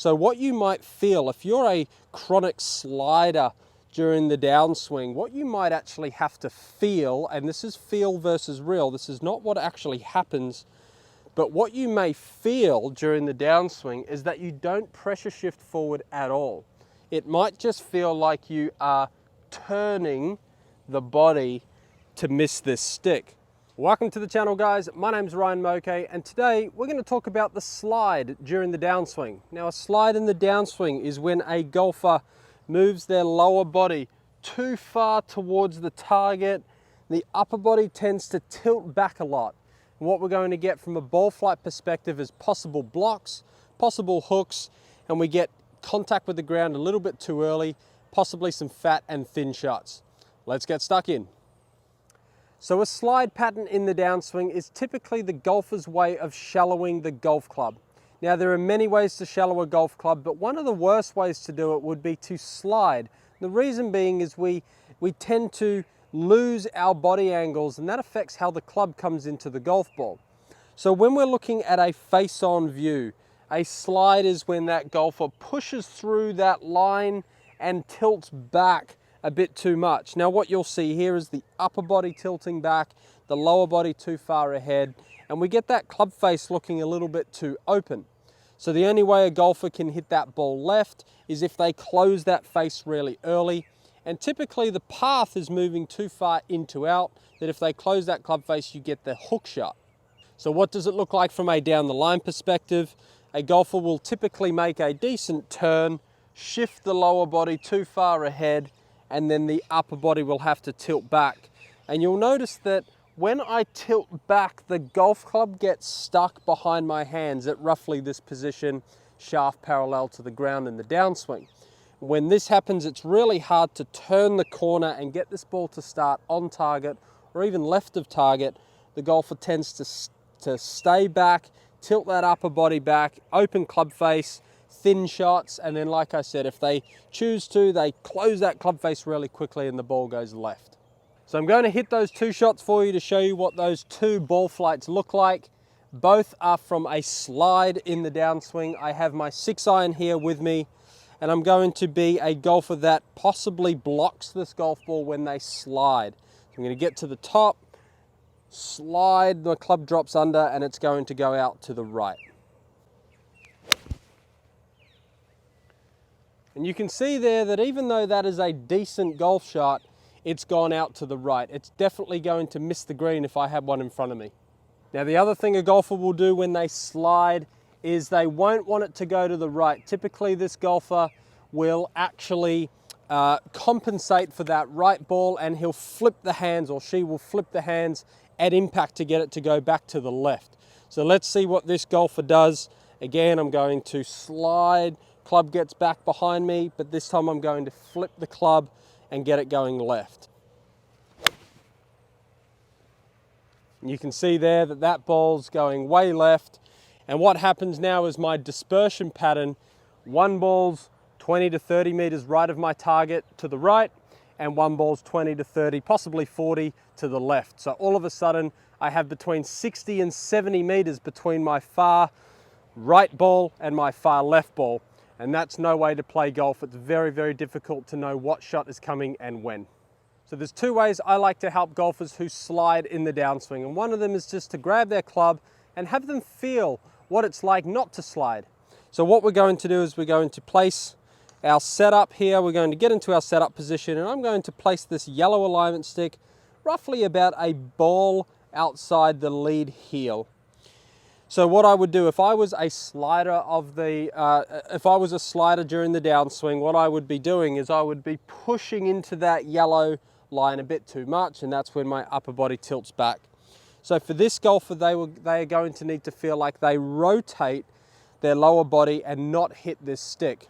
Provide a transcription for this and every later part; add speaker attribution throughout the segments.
Speaker 1: So what you might feel if you're a chronic slider during the downswing, what you might actually have to feel, and this is feel versus real, this is not what actually happens, but what you may feel during the downswing is that you don't pressure shift forward at all. It might just feel like you are turning the body to miss this stick. Welcome to the channel, guys. My name's Ryan Mouque, and today we're going to talk about the slide during the downswing. Now, a slide in the downswing is when a golfer moves their lower body too far towards the target. The upper body tends to tilt back a lot. And what we're going to get from a ball flight perspective is possible blocks, possible hooks, and we get contact with the ground a little bit too early, possibly some fat and thin shots. Let's get stuck in. So a slide pattern in the downswing is typically the golfer's way of shallowing the golf club. Now, there are many ways to shallow a golf club, but one of the worst ways to do it would be to slide. The reason being is we tend to lose our body angles, and that affects how the club comes into the golf ball. So when we're looking at a face-on view, a slide is when that golfer pushes through that line and tilts back a bit too much. Now, what you'll see here is the upper body tilting back, the lower body too far ahead, and we get that club face looking a little bit too open. So the only way a golfer can hit that ball left is if they close that face really early, and typically the path is moving too far in to out, that if they close that club face, you get the hook shot. So what does it look like from a down the line perspective? A golfer will typically make a decent turn, shift the lower body too far ahead, and then the upper body will have to tilt back. And you'll notice that when I tilt back, the golf club gets stuck behind my hands at roughly this position, shaft parallel to the ground in the downswing. When this happens, it's really hard to turn the corner and get this ball to start on target or even left of target. The golfer tends to stay back, tilt that upper body back, open club face, thin shots, and then, like I said, if they choose to, they close that club face really quickly and the ball goes left. So I'm going to hit those two shots for you to show you what those two ball flights look like. Both are from a slide in the downswing. I have my 6-iron here with me, and I'm going to be a golfer that possibly blocks this golf ball when they slide. So I'm going to get to the top, slide, the club drops under, and it's going to go out to the right. And you can see there that even though that is a decent golf shot, it's gone out to the right. It's definitely going to miss the green if I had one in front of me. Now, the other thing a golfer will do when they slide is they won't want it to go to the right. Typically, this golfer will actually compensate for that right ball, and he'll flip the hands, or she will flip the hands at impact to get it to go back to the left. So let's see what this golfer does. Again, I'm going to slide, club gets back behind me, but this time I'm going to flip the club and get it going left. You can see there that that ball's going way left. And what happens now is my dispersion pattern, one ball's 20 to 30 meters right of my target to the right, and one ball's 20 to 30, possibly 40 to the left. So all of a sudden, I have between 60 and 70 meters between my far right ball and my far left ball. And that's no way to play golf. It's very, very difficult to know what shot is coming and when. So there's two ways I like to help golfers who slide in the downswing. And one of them is just to grab their club and have them feel what it's like not to slide. So what we're going to do is we're going to place our setup here. We're going to get into our setup position, and I'm going to place this yellow alignment stick roughly about a ball outside the lead heel. So what I would do if I was a slider during the downswing, what I would be doing is I would be pushing into that yellow line a bit too much, and that's when my upper body tilts back. So for this golfer, they are going to need to feel like they rotate their lower body and not hit this stick.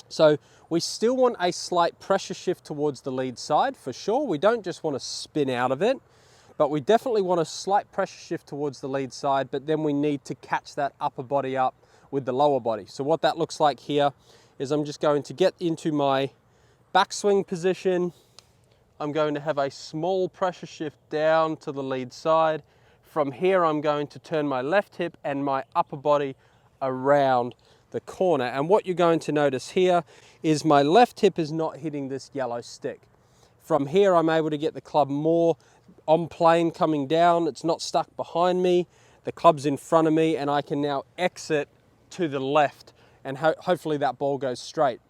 Speaker 1: So we still want a slight pressure shift towards the lead side for sure. We don't just want to spin out of it, but we definitely want a slight pressure shift towards the lead side, but then we need to catch that upper body up with the lower body. So what that looks like here is I'm just going to get into my backswing position. I'm going to have a small pressure shift down to the lead side. From here, I'm going to turn my left hip and my upper body around the corner. And what you're going to notice here is my left hip is not hitting this yellow stick. From here, I'm able to get the club more on plane coming down. It's not stuck behind me. The club's in front of me, and I can now exit to the left, and hopefully that ball goes straight.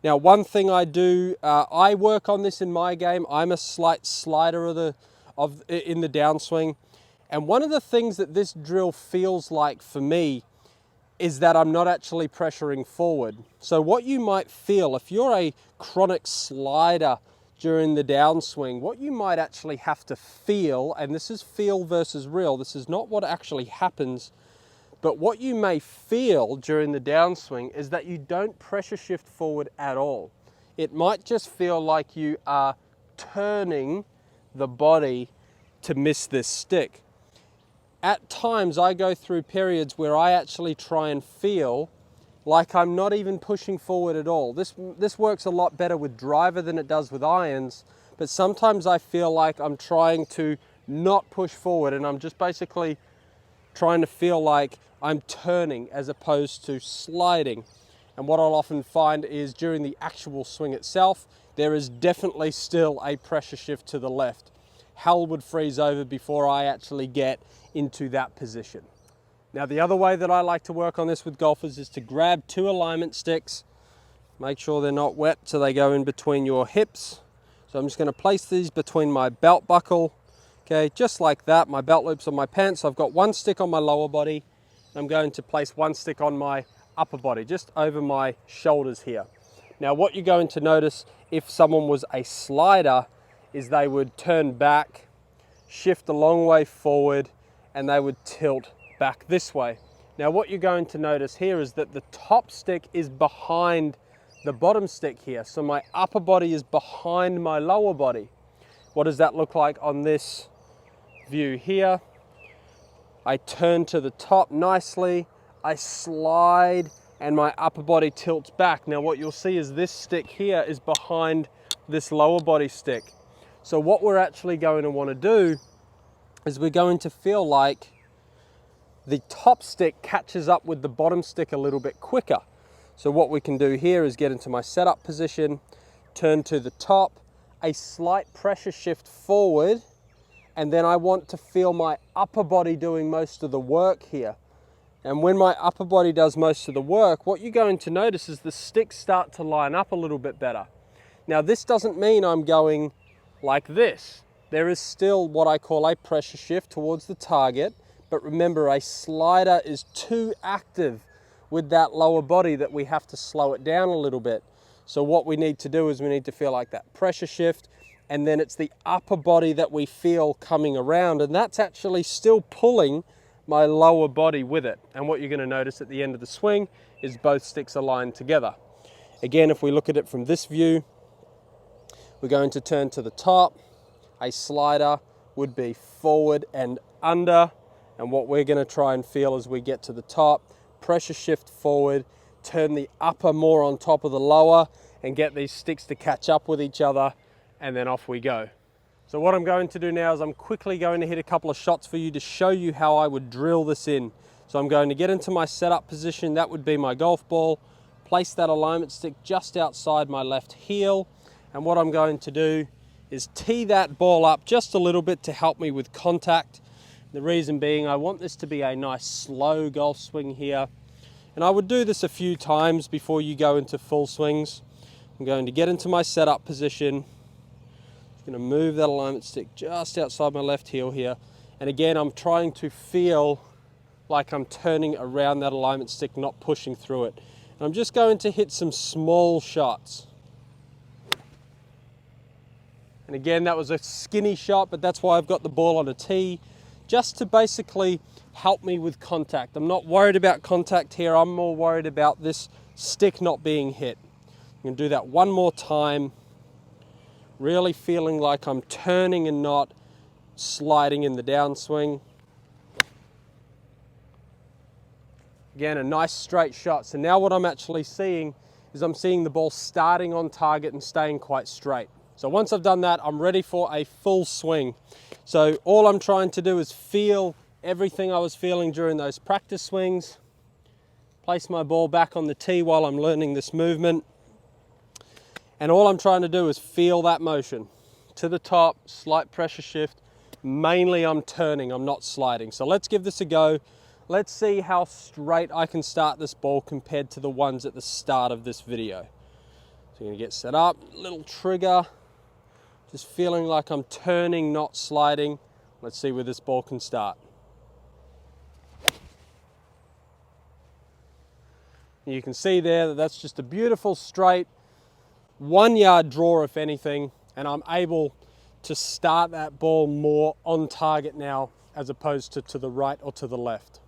Speaker 1: Now, one thing I do, I work on this in my game. I'm a slight slider in the downswing. And one of the things that this drill feels like for me is that I'm not actually pressuring forward. So what you might feel, if you're a chronic slider during the downswing, what you might actually have to feel, and this is feel versus real, this is not what actually happens, but what you may feel during the downswing is that you don't pressure shift forward at all. It might just feel like you are turning the body to miss this stick. At times I go through periods where I actually try and feel like I'm not even pushing forward at all. This works a lot better with driver than it does with irons, but sometimes I feel like I'm trying to not push forward, and I'm just basically trying to feel like I'm turning as opposed to sliding. And what I'll often find is during the actual swing itself, there is definitely still a pressure shift to the left. Hell would freeze over before I actually get into that position. Now, the other way that I like to work on this with golfers is to grab two alignment sticks, make sure they're not wet so they go in between your hips. So I'm just going to place these between my belt buckle, okay, just like that. My belt loop's on my pants. So I've got one stick on my lower body. I'm going to place one stick on my upper body, just over my shoulders here. Now, what you're going to notice if someone was a slider is they would turn back, shift a long way forward, and they would tilt back this way. Now, what you're going to notice here is that the top stick is behind the bottom stick here. So my upper body is behind my lower body. What does that look like on this view here? I turn to the top nicely, I slide, and my upper body tilts back. Now, what you'll see is this stick here is behind this lower body stick. So what we're actually going to want to do is we're going to feel like the top stick catches up with the bottom stick a little bit quicker. So what we can do here is get into my setup position, turn to the top, a slight pressure shift forward, and then I want to feel my upper body doing most of the work here. And when my upper body does most of the work, what you're going to notice is the sticks start to line up a little bit better. Now, this doesn't mean I'm going like this. There is still what I call a pressure shift towards the target, but remember, a slider is too active with that lower body that we have to slow it down a little bit. So what we need to do is we need to feel like that pressure shift, and then it's the upper body that we feel coming around, and that's actually still pulling my lower body with it. And what you're going to notice at the end of the swing is both sticks aligned together. Again, if we look at it from this view, we're going to turn to the top. A slider would be forward and under, and what we're going to try and feel as we get to the top, pressure shift forward, turn the upper more on top of the lower, and get these sticks to catch up with each other, and then off we go. So what I'm going to do now is I'm quickly going to hit a couple of shots for you to show you how I would drill this in. So I'm going to get into my setup position. That would be my golf ball, place that alignment stick just outside my left heel, and what I'm going to do is tee that ball up just a little bit to help me with contact. The reason being, I want this to be a nice slow golf swing here. And I would do this a few times before you go into full swings. I'm going to get into my setup position. I'm going to move that alignment stick just outside my left heel here. And again, I'm trying to feel like I'm turning around that alignment stick, not pushing through it. And I'm just going to hit some small shots. And again, that was a skinny shot, but that's why I've got the ball on a tee, just to basically help me with contact. I'm not worried about contact here. I'm more worried about this stick not being hit. I'm going to do that one more time, really feeling like I'm turning and not sliding in the downswing. Again, a nice straight shot. So now what I'm actually seeing is I'm seeing the ball starting on target and staying quite straight. So once I've done that, I'm ready for a full swing. So all I'm trying to do is feel everything I was feeling during those practice swings. Place my ball back on the tee while I'm learning this movement. And all I'm trying to do is feel that motion. To the top, slight pressure shift. Mainly I'm turning, I'm not sliding. So let's give this a go. Let's see how straight I can start this ball compared to the ones at the start of this video. So I'm gonna get set up, little trigger. Just feeling like I'm turning, not sliding. Let's see where this ball can start. You can see there that that's just a beautiful straight 1 yard draw, if anything, and I'm able to start that ball more on target now as opposed to the right or to the left.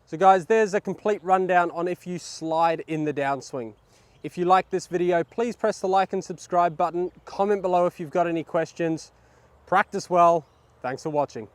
Speaker 1: So guys, there's a complete rundown on if you slide in the downswing. If you like this video, please press the like and subscribe button. Comment below if you've got any questions. Practice well. Thanks for watching.